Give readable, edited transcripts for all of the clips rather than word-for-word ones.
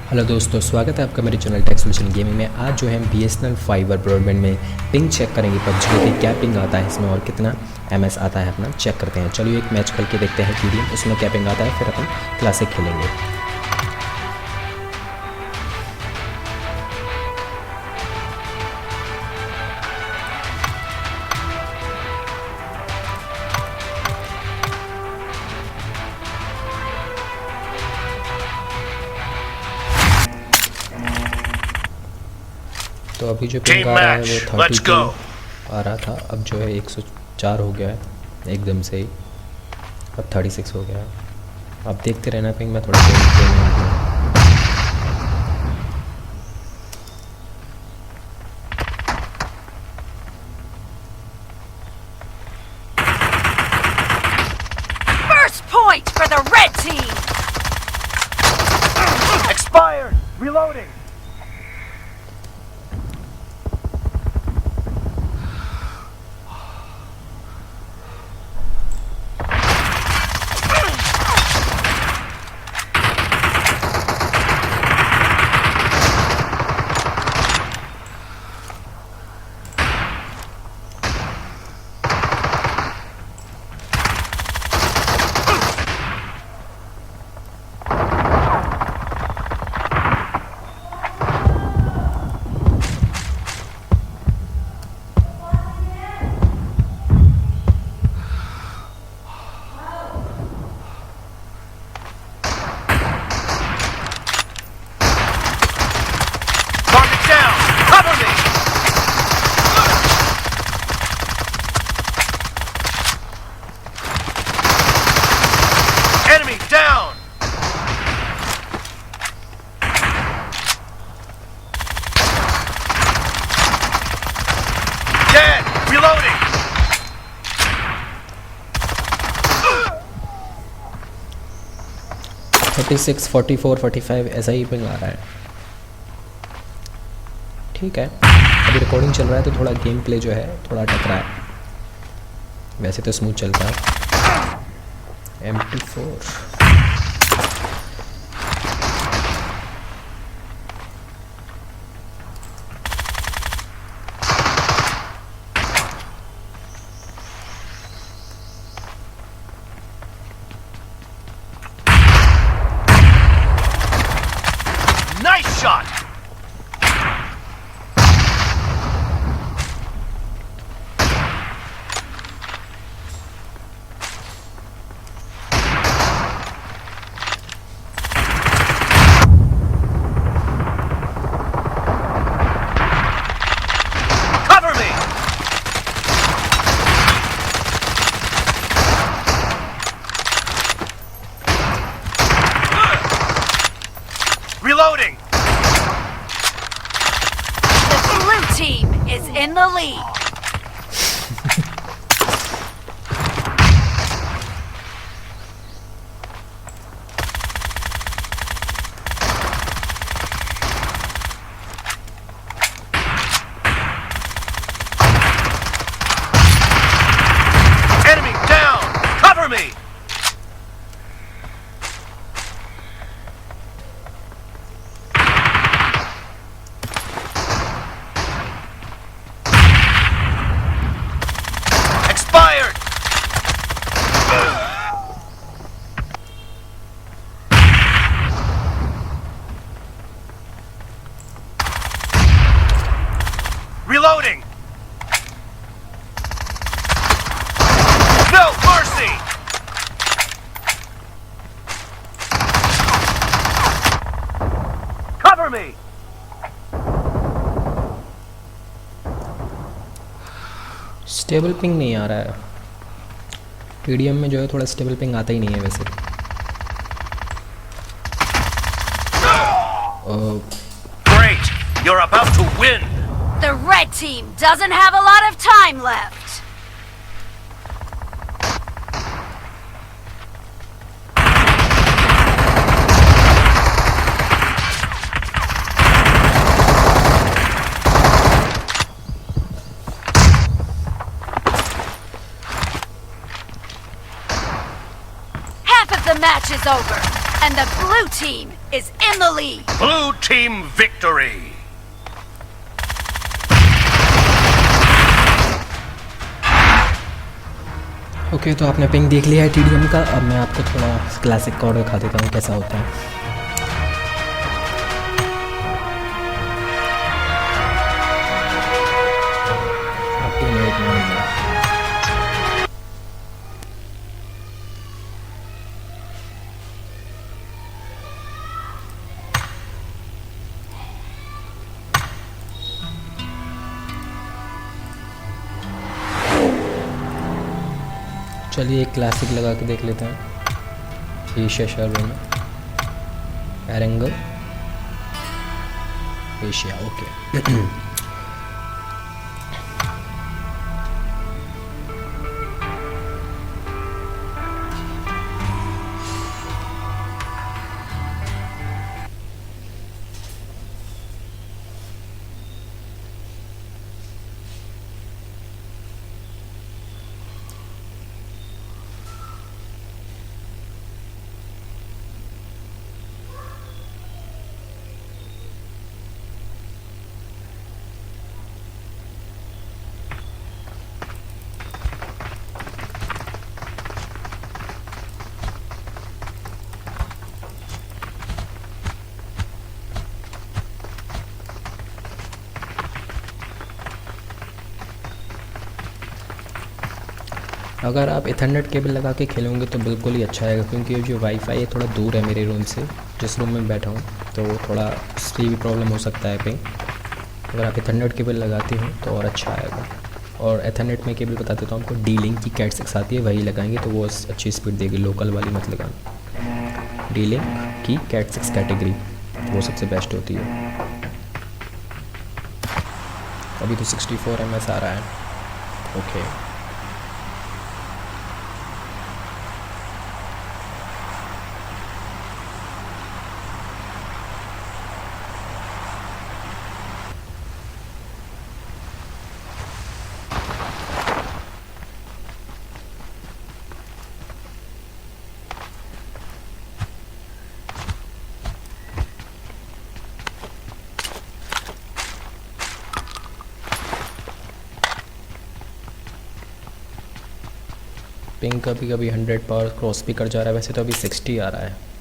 Hello दोस्तों, स्वागत है आपका मेरे चैनल टेक सॉल्यूशन गेमिंग में। आज जो है हम BSNL फाइबर ब्रॉडबैंड में पिंग चेक करेंगे पबजी की, क्या पिंग आता है इसमें और कितना MS आता है अपना चेक करते हैं। चलिए एक मैच खेल के देखते हैं कि उसमें क्या पिंग आता है, फिर अपन क्लासिक खेलेंगे। तो अभी जो पिंग आ रहा है वो 32 आ रहा था, अब जो है 104 हो गया है एकदम से ही, अब 36 हो गया है। अब देखते रहना पिंग में थोड़ा First point for the red team. Expired. Reloading. Dead! Reloading! 36, 44, 45 ऐसा ही पिंग आ रहा है। ठीक है, अभी रिकॉर्डिंग चल रहा है तो थोड़ा गेम प्ले जो है थोड़ा अटक रहा है, वैसे तो स्मूथ चलता है। MP4 Nice shot! Cover me! Reloading! The blue team is in the lead. Enemy down! Cover me! Expired! Reloading! No mercy! Cover me! Stable ping नहीं आ रहा है। PDM में जो है थोड़ा स्टेबल पिंग आता ही नहीं है वैसे। Great! You're about to win! The red team doesn't have a lot of time left. Half of the match is over, And the blue team is in the lead. Blue team victory. Okay तो आपने ping देख लिया है TDM का। अब मैं आपको थोड़ा क्लासिक कोड दिखा देता हूँ कैसा होता है। चलिए एक क्लासिक लगा के देख लेते हैं। एशिया सर्वर में एरेंगल एशिया, ओके। अगर आप इथरनेट केबल लगा के खेलोगे तो बिल्कुल ही अच्छा आएगा, क्योंकि जो वाईफाई है थोड़ा दूर है मेरे रूम से, जिस रूम में बैठा हूँ, तो थोड़ा उसकी भी प्रॉब्लम हो सकता है पिंग। अगर आप इथरनेट केबल लगाते हो तो और अच्छा आएगा। और इथरनेट में केबल बता देता हूँ आपको, D-Link की कैट 6 आती है, वही लगाएंगे तो वो अच्छी स्पीड देगी, लोकल वाली मत लगाना। D-Link की कैट 6 कैटेगरी वो सबसे बेस्ट होती है। अभी तो 64 ms आ रहा है, ओके। पिंग कभी कभी 100 पावर क्रॉस भी कर जा रहा है, वैसे तो अभी 60 आ रहा है।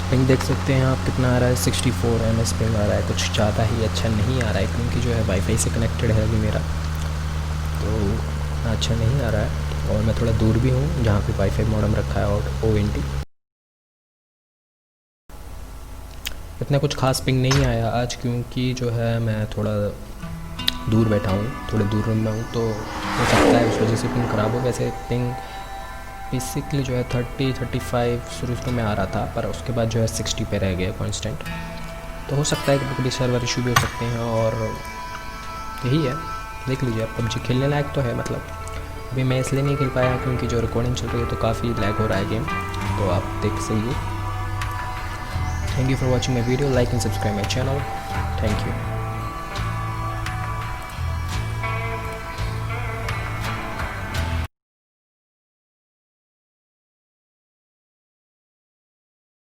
पिंग देख सकते हैं आप कितना आ रहा है, 64 ms पिंग आ रहा है, कुछ ज़्यादा ही अच्छा नहीं आ रहा है, क्योंकि जो है वाईफाई से कनेक्टेड है अभी मेरा, तो अच्छा नहीं आ रहा है। और मैं थोड़ा दूर भी हूँ जहाँ पे वाईफाई मॉडेम रखा है, और ONT इतना कुछ खास पिंग नहीं आया आज, क्योंकि जो है मैं थोड़ा दूर बैठा हूँ, थोड़े दूर रूम में हूँ, तो हो सकता है उस वजह से पिंग ख़राब हो। वैसे पिंग बेसिकली जो है 30-35 शुरू में आ रहा था, पर उसके बाद जो है 60 पे रह गया कांस्टेंट, तो हो सकता है कि कभी सर्वर इशू भी हो सकते हैं। और यही है, देख लीजिए आप, PUBG खेलने लायक तो है। मतलब अभी मैं इसलिए नहीं खेल पाया क्योंकि जो रिकॉर्डिंग चल रही है तो काफ़ी लैग हो रहा है गेम, तो आप देख सही। Thank you for watching my video, like and subscribe my channel, thank you.